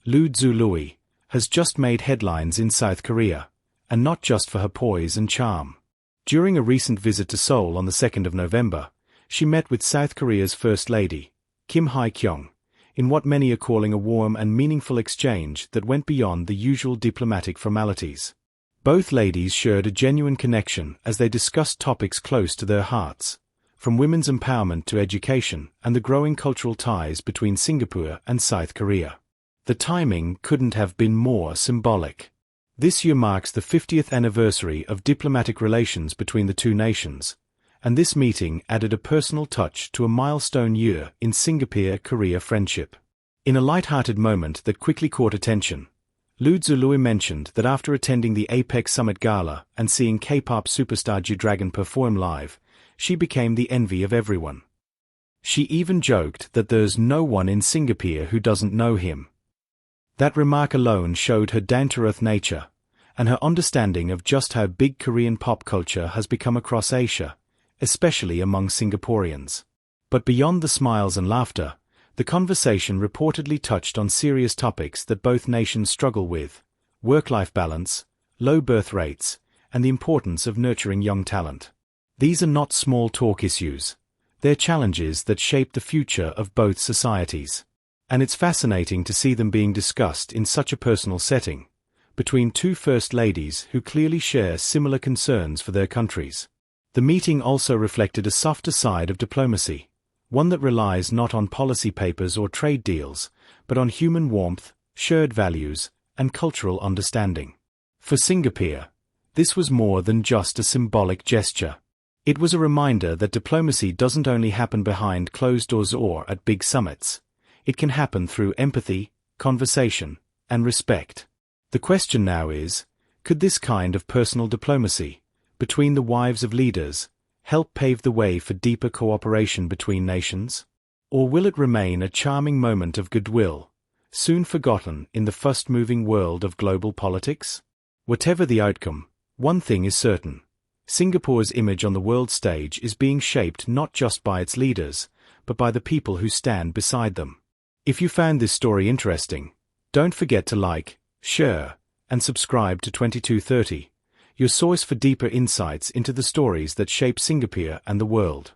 Loo Tze Lui, has just made headlines in South Korea, and not just for her poise and charm. During a recent visit to Seoul on the 2nd of November, she met with South Korea's First Lady, Hye Kyung, in what many are calling a warm and meaningful exchange that went beyond the usual diplomatic formalities. Both ladies shared a genuine connection as they discussed topics close to their hearts, from women's empowerment to education and the growing cultural ties between Singapore and South Korea. The timing couldn't have been more symbolic. This year marks the 50th anniversary of diplomatic relations between the two nations, and this meeting added a personal touch to a milestone year in Singapore-Korea friendship. In a light-hearted moment that quickly caught attention, Loo Tze Lui mentioned that after attending the APEC Summit Gala and seeing K-pop superstar G-Dragon perform live, she became the envy of everyone. She even joked that there's no one in Singapore who doesn't know him. That remark alone showed her down-to-earth nature, and her understanding of just how big Korean pop culture has become across Asia, especially among Singaporeans. But beyond the smiles and laughter, the conversation reportedly touched on serious topics that both nations struggle with: work-life balance, low birth rates, and the importance of nurturing young talent. These are not small talk issues. They're challenges that shape the future of both societies. And it's fascinating to see them being discussed in such a personal setting, between two First Ladies who clearly share similar concerns for their countries. The meeting also reflected a softer side of diplomacy, one that relies not on policy papers or trade deals, but on human warmth, shared values, and cultural understanding. For Singapore, this was more than just a symbolic gesture. It was a reminder that diplomacy doesn't only happen behind closed doors or at big summits. It can happen through empathy, conversation, and respect. The question now is, could this kind of personal diplomacy, between the wives of leaders, help pave the way for deeper cooperation between nations? Or will it remain a charming moment of goodwill, soon forgotten in the fast-moving world of global politics? Whatever the outcome, one thing is certain: Singapore's image on the world stage is being shaped not just by its leaders, but by the people who stand beside them. If you found this story interesting, don't forget to like, share, and subscribe to 2230, your source for deeper insights into the stories that shape Singapore and the world.